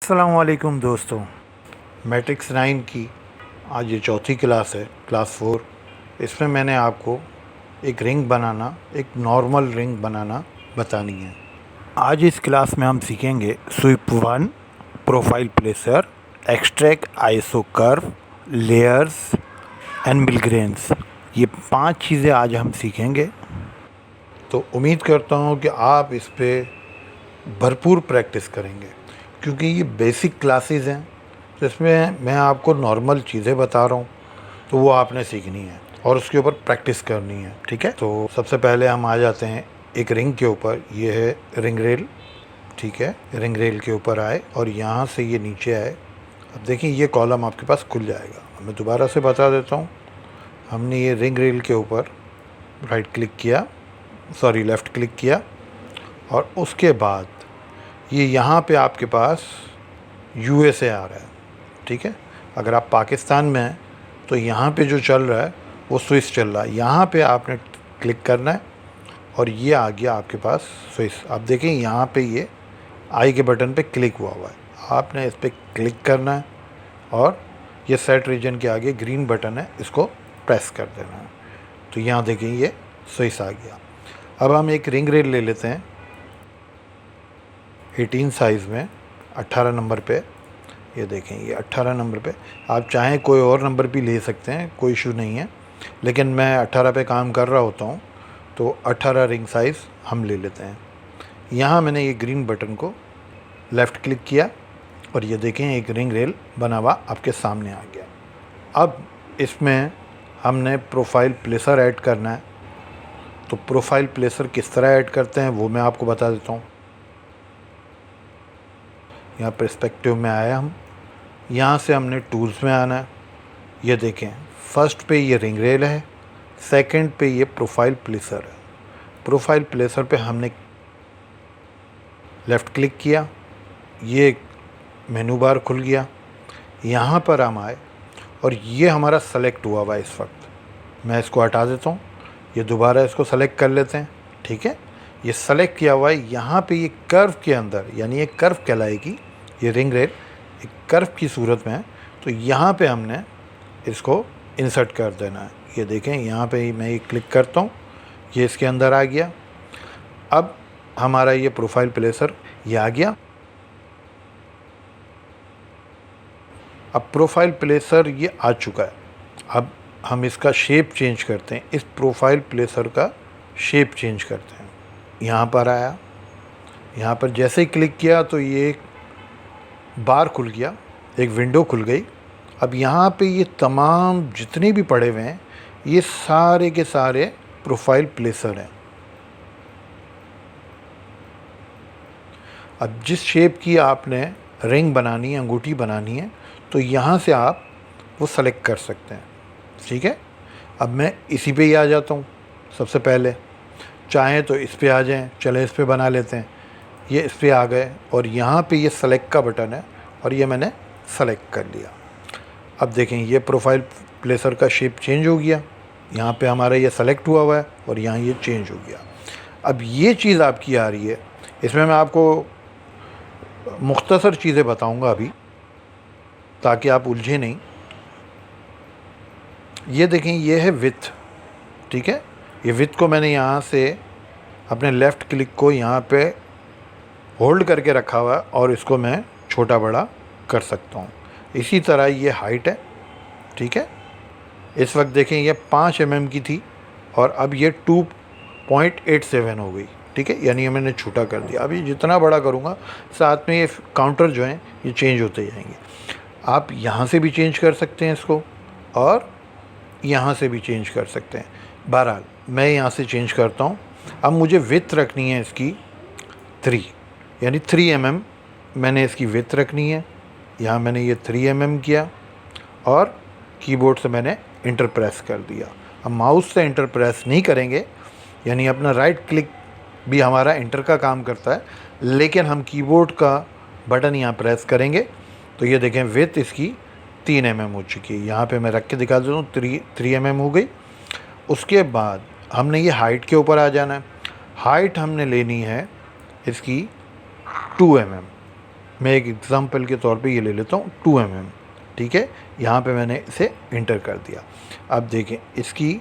अस्सलामुअलैकुम दोस्तों। मैट्रिक्स 9 की आज ये चौथी क्लास है, क्लास 4। इसमें मैंने आपको एक रिंग बनाना, एक नॉर्मल रिंग बनाना बतानी है। आज इस क्लास में हम सीखेंगे sweep 1, profile placer, extract iso curve, layers and मिलग्रेन्स। ये 5 चीज़ें आज हम सीखेंगे। तो उम्मीद करता हूँ कि आप इस पे भरपूर प्रैक्टिस करेंगे, क्योंकि ये बेसिक क्लासेस हैं। तो इसमें मैं आपको नॉर्मल चीज़ें बता रहा हूँ, तो वो आपने सीखनी है और उसके ऊपर प्रैक्टिस करनी है। ठीक है, तो सबसे पहले हम आ जाते हैं एक रिंग के ऊपर। ये है रिंग रेल। ठीक है, रिंग रेल के ऊपर आए और यहाँ से ये नीचे आए। अब देखिए ये कॉलम आपके पास खुल जाएगा। मैं दोबारा से बता देता हूँ। हमने ये रिंग रेल के ऊपर राइट क्लिक किया, सॉरी लेफ़्ट क्लिक किया, और उसके बाद ये यहाँ पे आपके पास यूएसए आ रहा है। ठीक है, अगर आप पाकिस्तान में हैं तो यहाँ पे जो चल रहा है वो स्विस चल रहा है। यहाँ पे आपने क्लिक करना है और ये आ गया आपके पास स्विस। आप देखें यहाँ पे ये आई के बटन पे क्लिक हुआ है, आपने इस पर क्लिक करना है और ये सेट रीजन के आगे ग्रीन बटन है, इसको प्रेस कर देना है। तो यहाँ देखें ये स्विस आ गया। अब हम एक रिंग रेल ले लेते हैं 18 साइज़ में, 18 नंबर पे। ये देखें ये 18 नंबर पे। आप चाहें कोई और नंबर भी ले सकते हैं, कोई इशू नहीं है, लेकिन मैं 18 पे काम कर रहा होता हूँ, तो 18 रिंग साइज़ हम ले लेते हैं। यहाँ मैंने ये ग्रीन बटन को लेफ़्ट क्लिक किया और ये देखें एक रिंग रेल बना हुआ आपके सामने आ गया। अब इसमें हमने प्रोफाइल प्लेसर ऐड करना है। तो प्रोफाइल प्लेसर किस तरह ऐड करते हैं वो मैं आपको बता देता हूँ। यहाँ पर्सपेक्टिव में आया हम, यहाँ से हमने टूल्स में आना है। ये देखें फर्स्ट पे ये रिंग रेल है, सेकंड पे ये प्रोफाइल प्लेसर है। प्रोफाइल प्लेसर पे हमने लेफ़्ट क्लिक किया, ये मेनू बार खुल गया। यहाँ पर हम आए और ये हमारा सेलेक्ट हुआ हुआ है इस वक्त। मैं इसको हटा देता हूँ, ये दोबारा इसको सेलेक्ट कर लेते हैं। ठीक है, ये सेलेक्ट किया हुआ है। यहाँ पे ये कर्व के अंदर, यानी ये कर्व कहलाएगी, ये रिंग रेल एक कर्व की सूरत में है। तो यहाँ पे हमने इसको इंसर्ट कर देना है। ये देखें यहाँ पे मैं ये क्लिक करता हूँ, ये इसके अंदर आ गया। अब हमारा ये प्रोफाइल प्लेसर ये आ गया। अब प्रोफाइल प्लेसर ये आ चुका है। अब हम इसका शेप चेंज करते हैं, इस प्रोफाइल प्लेसर का शेप चेंज करते हैं। यहाँ पर आया, यहाँ पर जैसे ही क्लिक किया तो ये एक बार खुल गया, एक विंडो खुल गई। अब यहाँ पे ये तमाम जितने भी पड़े हुए हैं ये सारे के सारे प्रोफाइल प्लेसर हैं। अब जिस शेप की आपने रिंग बनानी है, अंगूठी बनानी है, तो यहाँ से आप वो सेलेक्ट कर सकते हैं। ठीक है, अब मैं इसी पे ही आ जाता हूँ। सबसे पहले चाहें तो इस पे आ जाएं, चले इस पे बना लेते हैं। ये इस पे आ गए और यहाँ पे ये सेलेक्ट का बटन है और ये मैंने सेलेक्ट कर लिया। अब देखें ये प्रोफाइल प्लेसर का शेप चेंज हो गया। यहाँ पे हमारा ये सेलेक्ट हुआ हुआ है और यहाँ ये चेंज हो गया। अब ये चीज़ आपकी आ रही है, इसमें मैं आपको मुख्तसर चीज़ें बताऊँगा अभी, ताकि आप उलझे नहीं। ये देखें ये है विड्थ। ठीक है, ये विड्थ को मैंने यहाँ से अपने लेफ़्ट क्लिक को यहाँ पे होल्ड करके रखा हुआ है और इसको मैं छोटा बड़ा कर सकता हूँ। इसी तरह ये हाइट है। ठीक है, इस वक्त देखें ये 5 mm की थी और अब ये 2.87 हो गई। ठीक है, यानी मैंने छोटा कर दिया। अब ये जितना बड़ा करूँगा साथ में ये काउंटर जो हैं ये चेंज होते जाएंगे। आप यहाँ से भी चेंज कर सकते हैं इसको और यहाँ से भी चेंज कर सकते हैं। बहरहाल मैं यहाँ से चेंज करता हूँ। अब मुझे विड्थ रखनी है इसकी 3, यानी 3 mm मैंने इसकी विड्थ रखनी है। यहाँ मैंने ये 3 mm किया और कीबोर्ड से मैंने इंटर प्रेस कर दिया। अब माउस से इंटर प्रेस नहीं करेंगे, यानी अपना राइट क्लिक भी हमारा इंटर का काम करता है, लेकिन हम कीबोर्ड का बटन यहाँ प्रेस करेंगे तो ये देखें विड्थ इसकी 3 mm हो चुकी है। यहाँ पे मैं रख के दिखा देता हूँ, 3 mm हो गई। उसके बाद हमने ये हाइट के ऊपर आ जाना है। हाइट हमने लेनी है इसकी 2 mm। मैं एक एग्ज़ाम्पल के तौर पे ये ले लेता हूँ 2 mm, ठीक है। यहाँ पे मैंने इसे इंटर कर दिया। अब देखें इसकी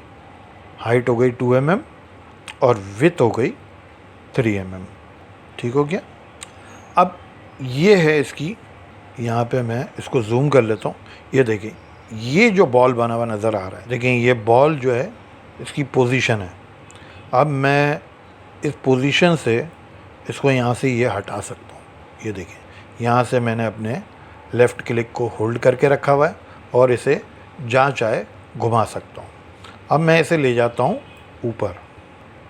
हाइट हो गई 2 mm और विड्थ हो गई 3 mm, ठीक हो गया। अब ये है इसकी, यहाँ पे मैं इसको जूम कर लेता हूँ। ये देखिए ये जो बॉल बना हुआ नज़र आ रहा है, देखें ये बॉल जो है इसकी पोजीशन है। अब मैं इस पोजीशन से इसको यहाँ से ये हटा सकता हूँ। ये देखें यहाँ से मैंने अपने लेफ़्ट क्लिक को होल्ड करके रखा हुआ है और इसे जहाँ चाहे घुमा सकता हूँ। अब मैं इसे ले जाता हूँ ऊपर।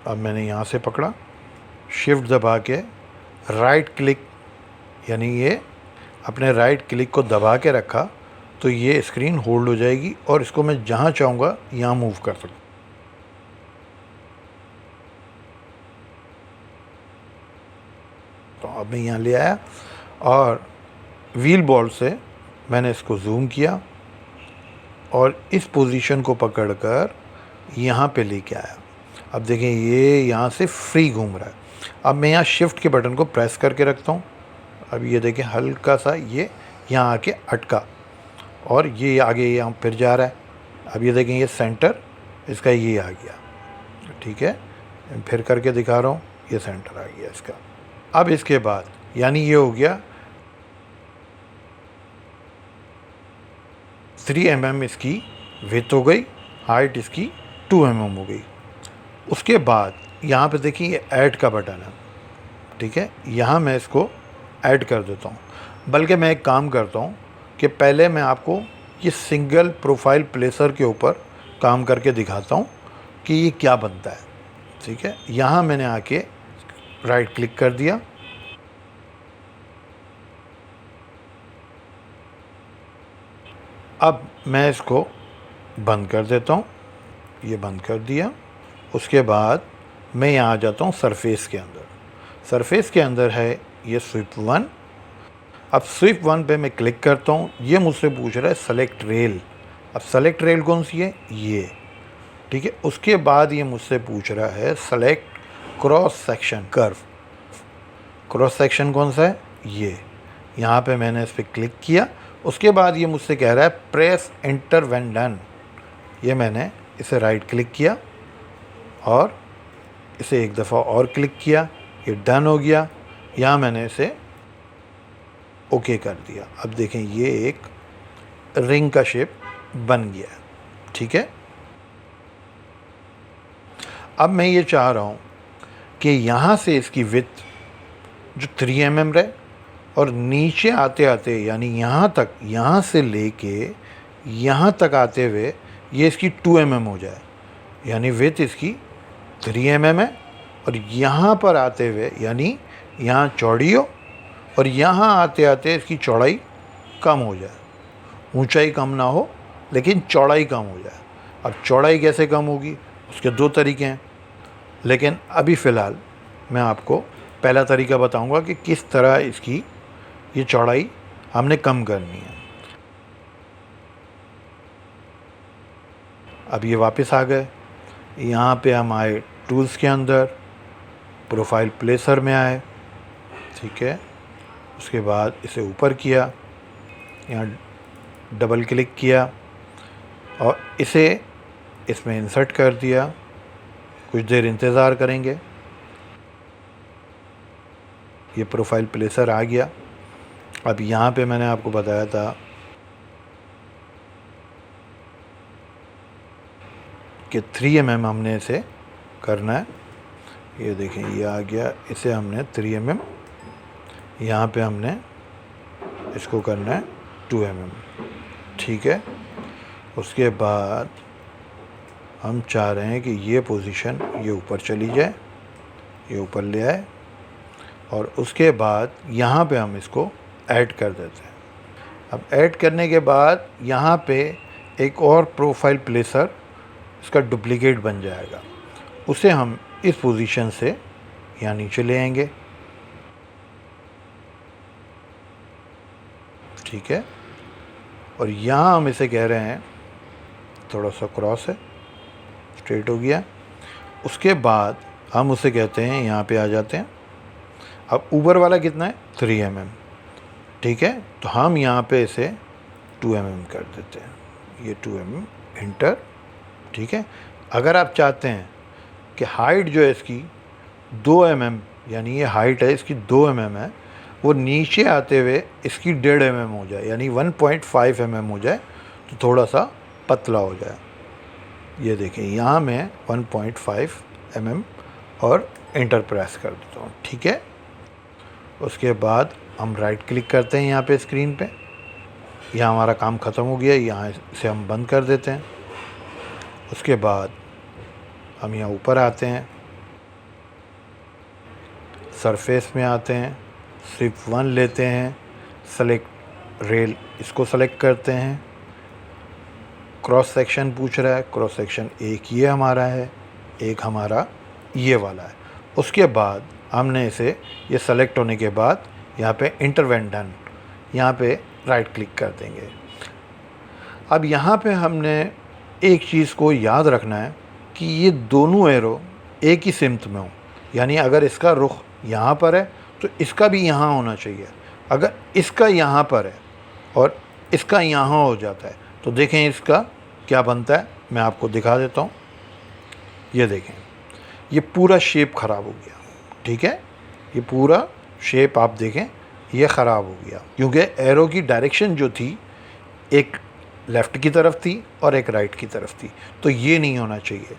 अब मैंने यहाँ से पकड़ा, शिफ्ट दबा के राइट क्लिक, यानी ये अपने राइट क्लिक को दबा के रखा तो ये स्क्रीन होल्ड हो जाएगी और इसको मैं जहाँ चाहूँगा यहाँ मूव कर सकता हूँ। तो अब मैं यहाँ ले आया और व्हील बॉल से मैंने इसको जूम किया और इस पोजीशन को पकड़कर यहाँ पे लेके आया। अब देखें ये यहाँ से फ्री घूम रहा है। अब मैं यहाँ शिफ्ट के बटन को प्रेस करके रखता हूँ। अब ये देखें हल्का सा ये यहाँ आके अटका और ये आगे यहाँ फिर जा रहा है। अब ये देखें ये सेंटर इसका ये आ गया, ठीक है। फिर करके दिखा रहा हूँ, ये सेंटर आ गया इसका। अब इसके बाद यानी ये हो गया 3 mm इसकी विड्थ हो गई, हाइट इसकी 2 mm हो गई। उसके बाद यहाँ पे देखिए ये ऐड का बटन है, ठीक है। यहाँ मैं इसको ऐड कर देता हूँ। बल्कि मैं एक काम करता हूँ कि पहले मैं आपको ये सिंगल प्रोफाइल प्लेसर के ऊपर काम करके दिखाता हूँ कि ये क्या बनता है, ठीक है। यहाँ मैंने आके राइट क्लिक कर दिया, अब मैं इसको बंद कर देता हूँ। ये बंद कर दिया। उसके बाद मैं यहाँ आ जाता हूँ सरफेस के अंदर। सरफेस के अंदर है ये स्वीप 1। अब स्वीप 1 पे मैं क्लिक करता हूँ। ये मुझसे पूछ रहा है सेलेक्ट रेल। अब सेलेक्ट रेल कौन सी है, ये, ठीक है। उसके बाद ये मुझसे पूछ रहा है select cross section curve. Cross section कौन सा है, ये। यहाँ पे मैंने इस पर क्लिक किया। उसके बाद ये मुझसे कह रहा है प्रेस एंटर व्हेन डन। ये मैंने इसे राइट क्लिक किया और इसे एक दफ़ा और क्लिक किया, ये डन हो गया। यहाँ मैंने इसे ओके कर दिया। अब देखें ये एक रिंग का शेप बन गया, ठीक है। अब मैं ये चाह रहा हूँ कि यहाँ से इसकी विड्थ जो 3 mm रहे और नीचे आते आते यानी यहाँ तक, यहाँ से लेके यहाँ तक आते हुए ये इसकी 2 mm हो जाए। यानी विड्थ इसकी 3 mm है और यहाँ पर आते हुए यानी यहाँ चौड़ी हो और यहाँ आते आते इसकी चौड़ाई कम हो जाए। ऊंचाई कम ना हो लेकिन चौड़ाई कम हो जाए। अब चौड़ाई कैसे कम होगी, उसके 2 तरीके हैं, लेकिन अभी फ़िलहाल मैं आपको पहला तरीका बताऊंगा कि किस तरह इसकी ये चौड़ाई हमने कम करनी है। अब ये वापस आ गए। यहाँ पे हम आए टूल्स के अंदर, प्रोफाइल प्लेसर में आए, ठीक है। उसके बाद इसे ऊपर किया, यहाँ डबल क्लिक किया और इसे इसमें इंसर्ट कर दिया। कुछ देर इंतज़ार करेंगे। ये प्रोफाइल प्लेसर आ गया। अब यहाँ पे मैंने आपको बताया था कि 3 mm हमने इसे करना है। ये देखें ये आ गया। इसे हमने 3 mm, यहाँ पे हमने इसको करना है 2 mm, ठीक है। उसके बाद हम चाह रहे हैं कि ये पोजीशन ये ऊपर चली जाए, ये ऊपर ले आए और उसके बाद यहाँ पे हम इसको ऐड कर देते हैं। अब ऐड करने के बाद यहाँ पे एक और प्रोफाइल प्लेसर इसका डुप्लीकेट बन जाएगा। उसे हम इस पोजीशन से यहाँ नीचे ले आएंगे, ठीक है। और यहाँ हम इसे कह रहे हैं थोड़ा सा क्रॉस है, स्ट्रेट हो गया। उसके बाद हम उसे कहते हैं, यहाँ पे आ जाते हैं। अब ऊपर वाला कितना है 3 mm, ठीक है। तो हम यहाँ पे इसे 2 mm कर देते हैं, ये 2 mm इंटर। ठीक है। अगर आप चाहते हैं कि हाइट जो है इसकी 2 mm, यानी ये हाइट है इसकी 2 mm है, वो नीचे आते हुए इसकी 1.5 mm हो जाए, यानी 1.5 mm हो जाए, तो थोड़ा सा पतला हो जाए। ये देखें, यहाँ मैं 1.5 mm और इंटर प्रेस कर देता हूँ। ठीक है। उसके बाद हम राइट क्लिक करते हैं यहाँ पे स्क्रीन पे। यहाँ हमारा काम ख़त्म हो गया, यहाँ से हम बंद कर देते हैं। उसके बाद हम यहाँ ऊपर आते हैं, सरफेस में आते हैं, स्विप 1 लेते हैं, सेलेक्ट रेल, इसको सेलेक्ट करते हैं। क्रॉस सेक्शन पूछ रहा है, क्रॉस सेक्शन एक ये हमारा है, एक हमारा ये वाला है। उसके बाद हमने इसे, ये सेलेक्ट होने के बाद यहाँ पे इंटरवेंट डन, यहाँ पे राइट क्लिक कर देंगे। अब यहाँ पे हमने एक चीज़ को याद रखना है कि ये दोनों एरो एक ही सिमत में हो, यानी अगर इसका रुख यहाँ पर है तो इसका भी यहाँ होना चाहिए। अगर इसका यहाँ पर है और इसका यहाँ हो जाता है तो देखें इसका क्या बनता है, मैं आपको दिखा देता हूँ। ये देखें, ये पूरा शेप ख़राब हो गया। ठीक है, ये पूरा शेप आप देखें ये ख़राब हो गया, क्योंकि एरो की डायरेक्शन जो थी एक लेफ़्ट की तरफ थी और एक राइट की तरफ थी, तो ये नहीं होना चाहिए।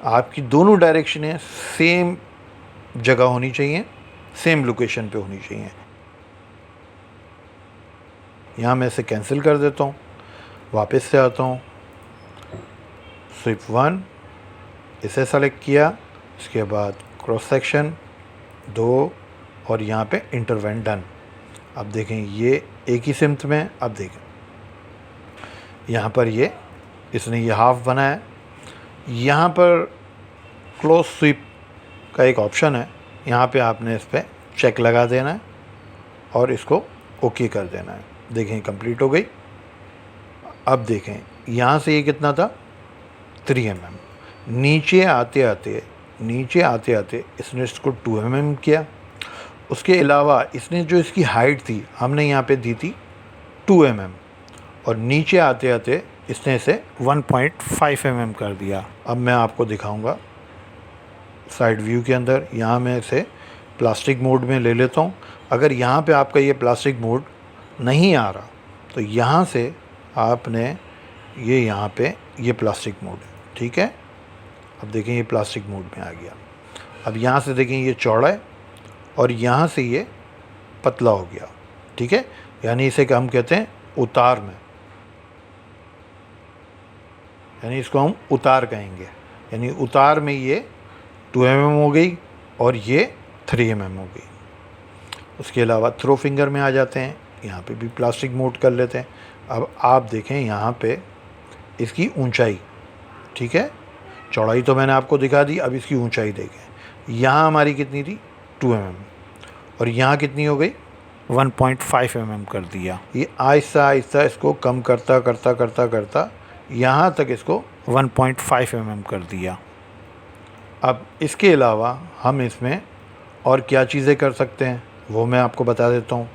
आपकी दोनों डायरेक्शनें सेम जगह होनी चाहिए, सेम लोकेशन पे होनी चाहिए। यहाँ मैं इसे कैंसिल कर देता हूँ, वापस से आता हूँ, स्विप 1 इसे सेलेक्ट किया, इसके बाद क्रॉस सेक्शन 2 और यहाँ पे इंटरवेंट डन। अब देखें ये एक ही सिमत में, अब देखें यहाँ पर ये इसने ये हाफ बनाया। यहाँ पर क्लोज स्वीप का एक ऑप्शन है, यहाँ पे आपने इस पर चेक लगा देना है और इसको ओके कर देना है। देखें कंप्लीट हो गई। अब देखें यहाँ से ये कितना था 3 mm, नीचे आते आते इसने इसको 2 mm किया। उसके अलावा इसने जो इसकी हाइट थी हमने यहाँ पे दी थी 2 mm और नीचे आते आते इसने इसे 1.5 mm कर दिया। अब मैं आपको दिखाऊंगा साइड व्यू के अंदर। यहाँ मैं इसे प्लास्टिक मोड में ले लेता हूँ। अगर यहाँ पे आपका ये प्लास्टिक मोड नहीं आ रहा तो यहाँ से आपने ये यहाँ पे ये प्लास्टिक मोड है। ठीक है, अब देखें ये प्लास्टिक मोड में आ गया। अब यहाँ से देखें ये चौड़ा है और यहाँ से ये पतला हो गया। ठीक है, यानी इसे हम कहते हैं उतार में, यानी इसको हम उतार कहेंगे। यानी उतार में ये 2 mm हो गई और ये 3 mm हो गई। उसके अलावा थ्रो फिंगर में आ जाते हैं, यहाँ पे भी प्लास्टिक मोड कर लेते हैं। अब आप देखें यहाँ पे इसकी ऊंचाई, ठीक है, चौड़ाई तो मैंने आपको दिखा दी, अब इसकी ऊंचाई देखें। यहाँ हमारी कितनी थी 2 mm और यहाँ कितनी हो गई 1.5 mm कर दिया। ये आहिस्ता आहिस्ता इसको कम करता करता करता करता यहाँ तक इसको 1.5 mm कर दिया। अब इसके अलावा हम इसमें और क्या चीज़ें कर सकते हैं वो मैं आपको बता देता हूँ।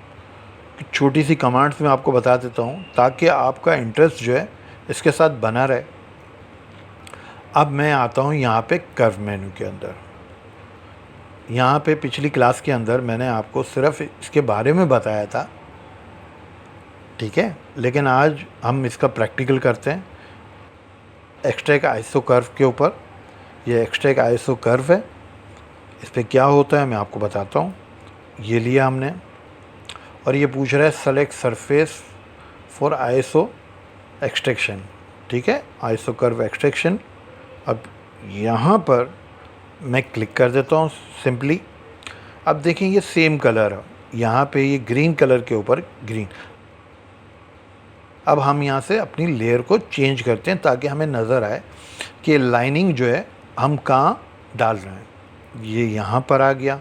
छोटी सी कमांड्स में आपको बता देता हूँ ताकि आपका इंटरेस्ट जो है इसके साथ बना रहे। अब मैं आता हूँ यहाँ पे कर्व मेनू के अंदर। यहाँ पे पिछली क्लास के अंदर मैंने आपको सिर्फ इसके बारे में बताया था, ठीक है, लेकिन आज हम इसका प्रैक्टिकल करते हैं। एक्सट्रैक्ट आइसो कर्व के ऊपर, ये एक्सट्रैक्ट आइसो कर्व है, इस पर क्या होता है मैं आपको बताता हूँ। ये लिया हमने और ये पूछ रहा है select surface for iso extraction, ठीक है, आइसो कर्व एक्सट्रैक्शन। अब यहाँ पर मैं क्लिक कर देता हूँ सिंपली। अब देखें ये सेम कलर है, यहाँ पे ये ग्रीन कलर के ऊपर ग्रीन। अब हम यहाँ से अपनी लेयर को चेंज करते हैं ताकि हमें नज़र आए कि लाइनिंग जो है हम कहाँ डाल रहे हैं। ये यहाँ पर आ गया,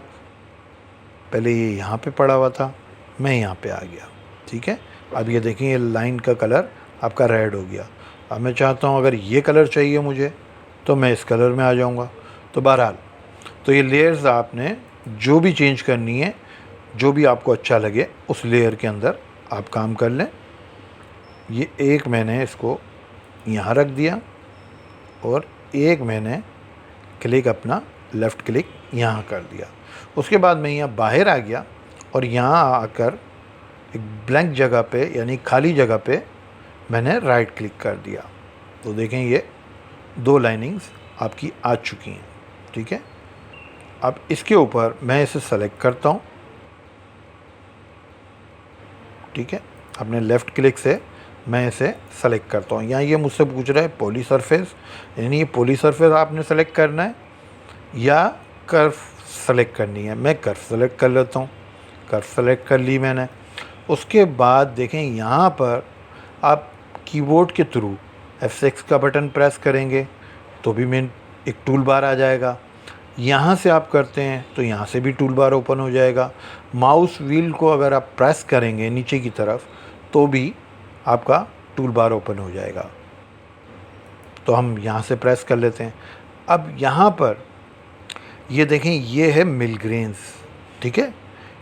पहले ये यहाँ पे पड़ा हुआ था, मैं यहाँ पे आ गया, ठीक है। अब ये देखें ये लाइन का कलर आपका रेड हो गया। अब मैं चाहता हूँ अगर ये कलर चाहिए मुझे तो मैं इस कलर में आ जाऊँगा। तो बहरहाल तो ये लेयर्स आपने जो भी चेंज करनी है जो भी आपको अच्छा लगे उस लेयर के अंदर आप काम कर लें। ये एक मैंने इसको यहाँ रख दिया और एक मैंने क्लिक अपना लेफ़्ट क्लिक यहाँ कर दिया। उसके बाद मैं यहाँ बाहर आ गया और यहाँ आकर एक ब्लैंक जगह पे यानी खाली जगह पे मैंने राइट क्लिक कर दिया। तो देखें ये 2 लाइनिंग्स आपकी आ चुकी हैं। ठीक है, अब इसके ऊपर मैं इसे सेलेक्ट करता हूँ। ठीक है, अपने लेफ़्ट क्लिक से मैं इसे सेलेक्ट करता हूँ। यहाँ ये मुझसे पूछ रहा है पॉली सरफेस, यानी ये पॉली सरफेस आपने सेलेक्ट करना है या कर्व सेलेक्ट करनी है। मैं कर्व सेलेक्ट कर लेता हूँ। कर्व सेलेक्ट कर ली मैंने। उसके बाद देखें यहाँ पर आप कीबोर्ड के थ्रू F6 का बटन प्रेस करेंगे तो भी मेन एक टूल बार आ जाएगा। यहाँ से आप करते हैं तो यहाँ से भी टूल बार ओपन हो जाएगा। माउस व्हील को अगर आप प्रेस करेंगे नीचे की तरफ तो भी आपका टूल बार ओपन हो जाएगा। तो हम यहाँ से प्रेस कर लेते हैं। अब यहाँ पर ये देखें, ये है मिलग्रेन्स। ठीक है,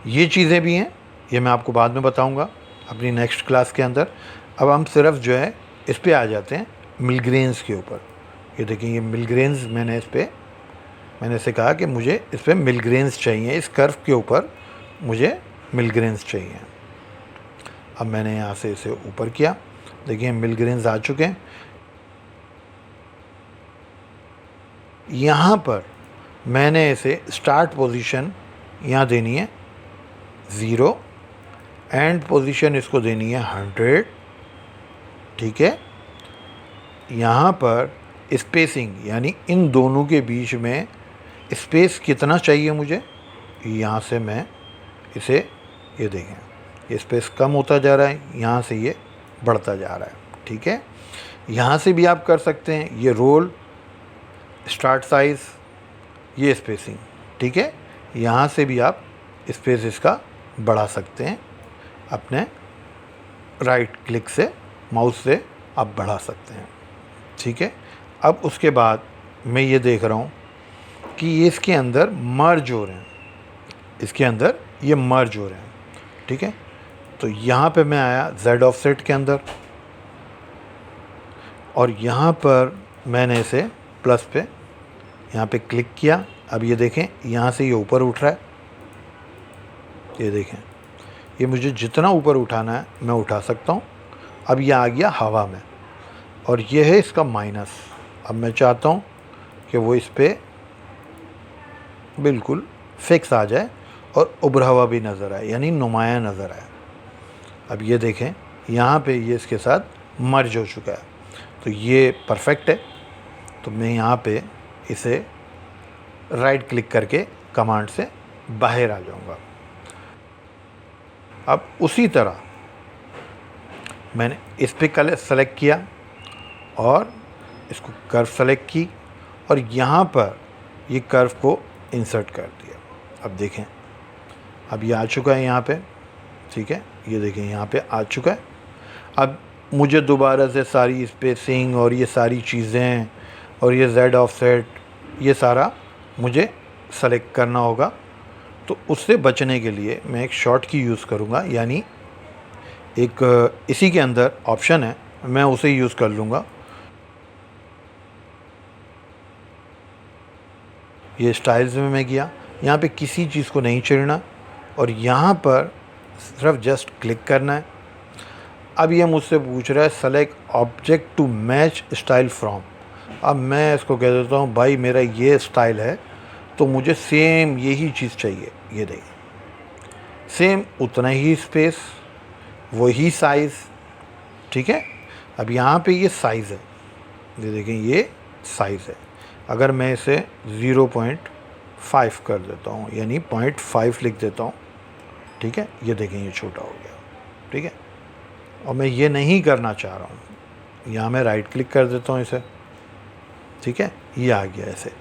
ये चीज़ें भी हैं, ये मैं आपको बाद में बताऊँगा अपनी नेक्स्ट क्लास के अंदर। अब हम सिर्फ जो है इस पे आ जाते हैं मिलग्रेन्स के ऊपर। ये देखें, ये मिलग्रेन्स मैंने इसे कहा कि मुझे इस पर मिलग्रेन्स चाहिए, इस कर्व के ऊपर मुझे मिलग्रेन्स चाहिए। अब मैंने यहाँ से इसे ऊपर किया, देखिए मिलग्रेन्स आ चुके हैं। यहाँ पर मैंने इसे स्टार्ट पोजीशन यहाँ देनी है 0, एंड पोजीशन इसको देनी है 100। ठीक है, यहाँ पर स्पेसिंग यानी इन दोनों के बीच में स्पेस कितना चाहिए मुझे, यहाँ से मैं इसे, ये देखें ये स्पेस कम होता जा रहा है, यहाँ से ये बढ़ता जा रहा है। ठीक है, यहाँ से भी आप कर सकते हैं, ये रोल, स्टार्ट साइज़, ये स्पेसिंग। ठीक है, यहाँ से भी आप स्पेस इसका बढ़ा सकते हैं, अपने राइट क्लिक से माउस से आप बढ़ा सकते हैं। ठीक है, अब उसके बाद मैं ये देख रहा हूँ कि ये इसके अंदर मर्ज हो रहे हैं, इसके अंदर ये मर्ज हो रहे हैं। ठीक है, तो यहाँ पे मैं आया Z ऑफसेट के अंदर और यहाँ पर मैंने इसे प्लस पे यहाँ पे क्लिक किया। अब ये देखें, यहाँ से ये ऊपर उठ रहा है, ये देखें, ये मुझे जितना ऊपर उठाना है मैं उठा सकता हूँ। अब ये आ गया हवा में और ये है इसका माइनस। अब मैं चाहता हूँ कि वो इस पर बिल्कुल फिक्स आ जाए और उभरा हुआ भी नज़र आए, यानी नुमाया नज़र आए। अब ये देखें, यहाँ पे ये इसके साथ मर्ज हो चुका है, तो ये परफेक्ट है। तो मैं यहाँ पे इसे राइट क्लिक करके कमांड से बाहर आ जाऊँगा। अब उसी तरह मैंने इस पे कलर सेलेक्ट किया और इसको कर्व सेलेक्ट की और यहाँ पर ये कर्व को इंसर्ट कर दिया। अब देखें, अब ये आ चुका है यहाँ पे। ठीक है, ये देखें यहाँ पे आ चुका है। अब मुझे दोबारा से सारी स्पेसिंग और ये सारी चीज़ें और ये Z ऑफसेट ये सारा मुझे सेलेक्ट करना होगा। तो उससे बचने के लिए मैं एक शॉर्ट की यूज़ करूँगा, यानी एक इसी के अंदर ऑप्शन है, मैं उसे यूज़ कर लूँगा। ये स्टाइल्स में मैं गया, यहाँ पे किसी चीज़ को नहीं छेड़ना और यहाँ पर सिर्फ जस्ट क्लिक करना है। अब ये मुझसे पूछ रहा है select object to match style from. अब मैं इसको कह देता हूँ भाई मेरा ये स्टाइल है तो मुझे सेम यही चीज़ चाहिए। ये देखिए, सेम उतना ही स्पेस, वही साइज़। ठीक है, अब यहाँ पे ये साइज़ है, ये देखें ये साइज़ है। अगर मैं इसे 0.5 कर देता हूँ, यानी 0.5 लिख देता हूँ। ठीक है, ये देखें ये छोटा हो गया। ठीक है, और मैं ये नहीं करना चाह रहा हूँ, यहाँ मैं राइट क्लिक कर देता हूँ इसे। ठीक है, ये आ गया ऐसे।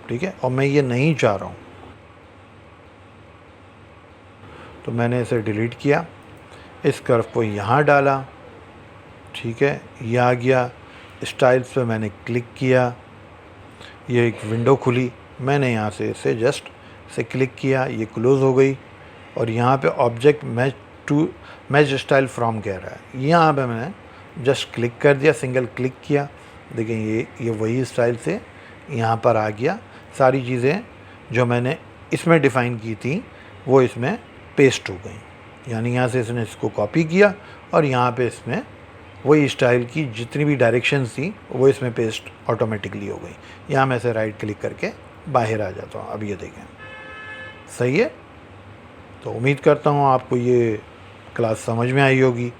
ठीक है, और मैं ये नहीं चाह रहा हूँ तो मैंने इसे डिलीट किया, इस कर्व को यहाँ डाला। ठीक है, ये आ गया। स्टाइल्स पे मैंने क्लिक किया, ये एक विंडो खुली, मैंने यहाँ से इसे जस्ट से क्लिक किया, ये क्लोज़ हो गई। और यहाँ पे ऑब्जेक्ट मैच स्टाइल फ्रॉम कह रहा है। यहाँ पे मैंने जस्ट क्लिक कर दिया, सिंगल क्लिक किया, देखिए ये वही स्टाइल से यहाँ पर आ गया। सारी चीज़ें जो मैंने इसमें डिफ़ाइन की थी वो इसमें पेस्ट हो गई, यानी यहाँ से इसने इसको कॉपी किया और यहाँ पे इसमें वही स्टाइल की जितनी भी डायरेक्शंस थी वो इसमें पेस्ट ऑटोमेटिकली हो गई। यहाँ मैं से राइट क्लिक करके बाहर आ जाता हूँ। अब ये देखें, सही है। तो उम्मीद करता हूँ आपको ये क्लास समझ में आई होगी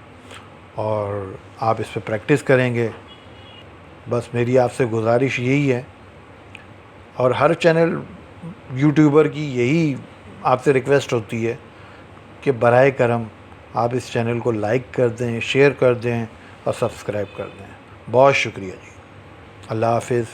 और आप इस पर प्रैक्टिस करेंगे। बस मेरी आपसे गुजारिश यही है, और हर चैनल यूट्यूबर की यही आपसे रिक्वेस्ट होती है कि बराए करम आप इस चैनल को लाइक कर दें, शेयर कर दें और सब्सक्राइब कर दें। बहुत शुक्रिया जी। अल्लाह हाफिज़।